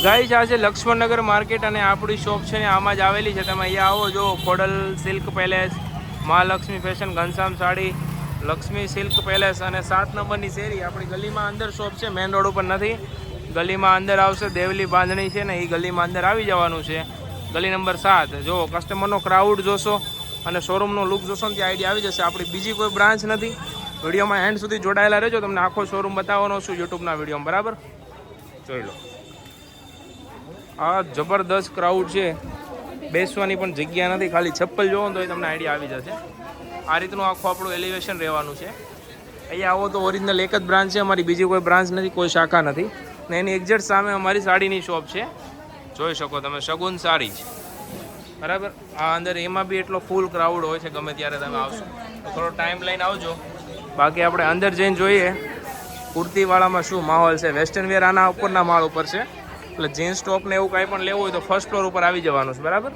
Guys આ છે Laxman Nagar market અને આપણી શોપ છે ને આમાં જ આવેલી છે. તમે અહીંયા આવો જો Khodal silk palace, Mahalakshmi fashion, Ghanshyam sari, Lakshmi silk palace અને 7 નંબરની શેરી આપણી ગલીમાં અંદર શોપ છે. મેઇન રોડ ઉપર નથી, ગલીમાં અંદર આવશે. દેવલી બાંધણી છે ને એ ગલીમાં અંદર આવી જવાનું છે. ગલી નંબર 7. જો કસ્ટમરનો ક્રાઉડ જોશો અને શોરૂમનો લુક જોશો ને ત્યાં આઈડિયા આવી જશે. આપણી બીજી કોઈ બ્રાન્ચ નથી. વિડીયોમાં એન્ડ સુધી જોડાયેલા રહેજો, તમને આખો શોરૂમ બતાવવાનો છું યુટ્યુબના વિડીયોમાં. બરાબર જોઈ લો. આ જબરદસ્ત ક્રાઉડ છે, બેસવાની પણ જગ્યા નથી. ખાલી ચપ્પલ જોવો તો એ તમને આઈડિયા આવી જશે. આ રીતનું આખું આપણું એલિવેશન રહેવાનું છે. અહીંયા આવો તો ઓરિજિનલ એક જ બ્રાન્ચ છે અમારી, બીજી કોઈ બ્રાન્ચ નથી, કોઈ શાખા નથી. ને એની એક્ઝેક્ટ સામે અમારી સાડીની શોપ છે, જોઈ શકો તમે, શગુન સાડી છે. બરાબર. આ અંદર એમાં બી એટલો ફૂલ ક્રાઉડ હોય છે. ગમે ત્યારે તમે આવશો તો થોડો ટાઈમ લઈને આવજો. બાકી આપણે અંદર જઈને જોઈએ કુર્તીવાળામાં શું માહોલ છે. વેસ્ટર્ન વેર આના ઉપરના માળ ઉપર છે, એટલે જીન્સ ટોપ ને એવું કાંઈ પણ લેવું હોય તો ફર્સ્ટ ફ્લોર ઉપર આવી જવાનું છે. બરાબર.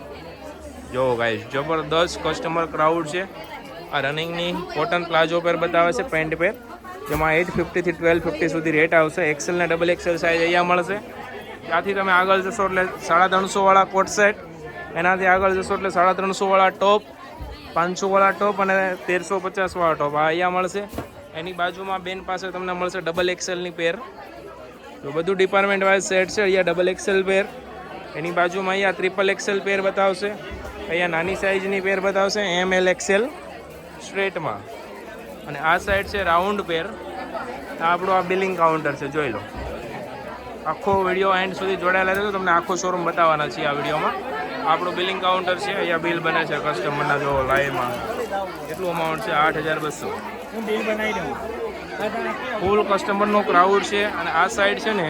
જો ગાઈસ જબરદસ્ત કસ્ટમર ક્રાઉડ છે. આ રનિંગની કોટન પ્લાઝો પેર બતાવે છે, પેન્ટ પેર, જેમાં 850 થી 1250 સુધી રેટ આવશે. એક્સેલ ને ડબલ એક્સેલ સાઇઝ અહીંયા મળશે. ત્યાંથી તમે આગળ જશો એટલે 350 વાળા કોટ સેટ, એનાથી આગળ જશો એટલે 350 વાળા ટોપ, 500 વાળા ટોપ અને 1350 વાળા ટોપ આ અહીંયા મળશે. એની બાજુમાં બેન પાસે તમને મળશે ડબલ એક્સેલની પેર. તો બધું ડિપાર્ટમેન્ટ વાઇઝ સેટ છે. અહીંયા ડબલ એક્સેલ પેર, એની બાજુમાં અહીંયા ટ્રિપલ એક્સેલ પેર બતાવશે. અહીંયા નાની સાઇઝની પેર બતાવશે, ML એક્સેલ સ્ટ્રેટમાં. અને આ સાઈડ છે રાઉન્ડ પેર. આપણું આ બિલિંગ કાઉન્ટર છે, જોઈ લો. આખો વિડીયો એન્ડ સુધી જોડાયેલા રહેજો, તમને આખો શોરૂમ બતાવવાના છીએ આ વિડીયોમાં. આપણું બિલિંગ કાઉન્ટર છે. અહીંયા બિલ બને છે કસ્ટમરના, જો લાઈવમાં કેટલું અમાઉન્ટ છે, 8200. હું બિલ બનાવી દઉં. ફૂલ કસ્ટમરનો ક્રાઉડ છે. અને આ સાઈડ છે ને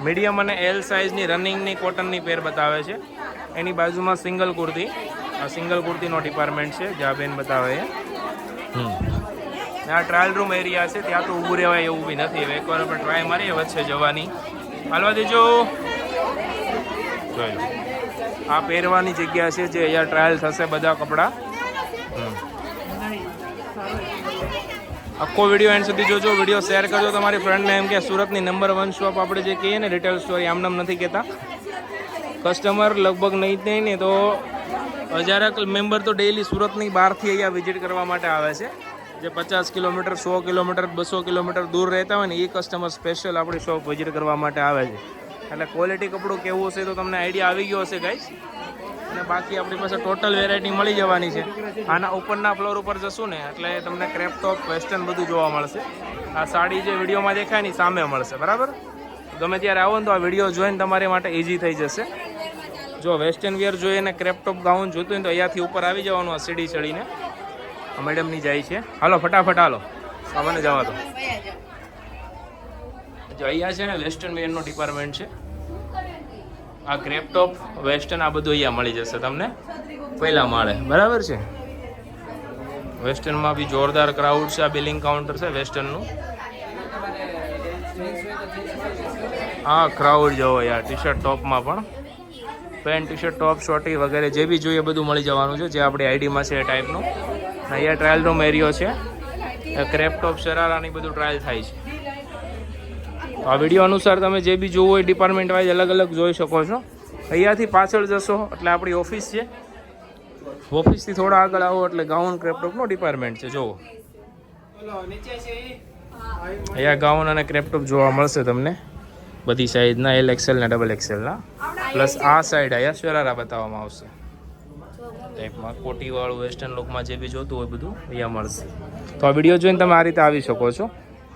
મીડિયમ અને L સાઇઝની રનિંગની કોટનની પેર બતાવે છે. એની બાજુમાં સિંગલ કુર્તી, આ સિંગલ કુર્તીનો ડિપાર્ટમેન્ટ છે જ્યાં બેન બતાવે છે. આ ટ્રાયલ રૂમ એરિયા છે, ત્યાં તો ઊભું રહેવાય એવું બી નથી. હવે એકવાર આપણે ટ્રાય મારીએ વચ્ચે જવાની, હાલવા દેજો. જોઈ લો, આ પહેરવાની જગ્યા છે જે અહીંયા ટ્રાયલ થશે બધા કપડાં. આખો વિડીયો એન્ડ સુધી જોજો, વિડીયો શેર કરજો તમારી ફ્રેન્ડને. એમ કે સુરતની નંબર 1 શોપ આપણે જે કહીએ ને રિટેલ સ્ટોર, આમનામ નથી કહેતા. કસ્ટમર લગભગ નહીં ને તો 1000 મેમ્બર તો ડેઈલી સુરતની બહારથી અહીંયા વિઝિટ કરવા માટે આવે છે. જે 50 કિલોમીટર, 100 કિલોમીટર, 200 કિલોમીટર દૂર રહેતા હોય ને એ કસ્ટમર સ્પેશિયલ આપણી શોપ વિઝિટ કરવા માટે આવે છે. એટલે ક્વોલિટી કપડું કેવું હશે તો તમને આઈડિયા આવી ગયો હશે ગાઈસ. અને બાકી આપણી પાસે ટોટલ વેરાયટી મળી જવાની છે. આના ઉપરના ફ્લોર ઉપર જશું ને એટલે તમને ક્રેપ ટોપ, વેસ્ટર્ન બધું જોવા મળશે. આ સાડી જે વિડીયોમાં દેખાય ને સામે મળશે. બરાબર. ગમે ત્યારે આવો ને તો આ વિડીયો જોઈને તમારી માટે ઇઝી થઈ જશે. જો વેસ્ટર્ન વેર જોઈએ ને ક્રેપ ટોપ ગાઉન જોતું હોય તો અહીંયાથી ઉપર આવી જવાનું, આ સીડી ચડીને. મેડમની જાય છે, હાલો ફટાફટ હાલો, મને જવા દો. જો અહીંયા છે ને વેસ્ટર્ન વેરનો ડિપાર્ટમેન્ટ છે. આ ક્રેપ ટોપ, વેસ્ટર્ન આ બધું અહીંયા મળી જશે તમને પહેલા માળે. બરાબર છે. વેસ્ટર્નમાં બી જોરદાર ક્રાઉડ છે. આ બિલિંગ કાઉન્ટર છે વેસ્ટર્નનું. હા ક્રાઉડ જોવો યાર. ટી શર્ટ ટોપમાં પણ પેન્ટ, ટી શર્ટ ટોપ, શોર્ટી વગેરે જે બી જોઈએ બધું મળી જવાનું છે, જે આપણી આઈડીમાં છે એ ટાઈપનું. અહીંયા ટ્રાયલ રૂમ એરિયો છે. ક્રેપ ટોપ, શરારાની બધું ટ્રાયલ થાય છે. તો આ વિડીયો અનુસાર તમે જે બી જોવું હોય ડિપાર્ટમેન્ટ વાઇઝ અલગ અલગ જોઈ શકો છો. અહીંયાથી પાછળ જશો એટલે આપણી ઓફિસ છે. ઓફિસથી થોડા આગળ આવો એટલે ગાઉન ક્રેપ ટોપનો ડિપાર્ટમેન્ટ છે. જુઓ અહીંયા ગાઉન અને ક્રેપ ટોપ જોવા મળશે તમને બધી સાઈઝના, L એક્સેલ ને ડબલ એક્સેલના. પ્લસ આ સાઈડ અહીંયા શરારા બતાવવામાં આવશે ટાઈપમાં. કોટીવાળું વેસ્ટર્ન લુકમાં જે બી જોતું હોય બધું અહીંયા મળશે. તો આ વિડીયો જોઈને તમે આ રીતે આવી શકો છો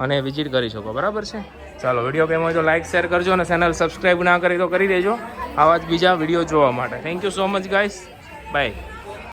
અને વિઝિટ કરી શકો. બરાબર છે. ચાલો, વિડીયો ગમ્યો હોય તો લાઇક શેર કરજો અને ચેનલ સબસ્ક્રાઈબ ના કરી તો કરી દેજો આવા જ બીજા વિડીયો જોવા માટે. Thank you so much guys. By.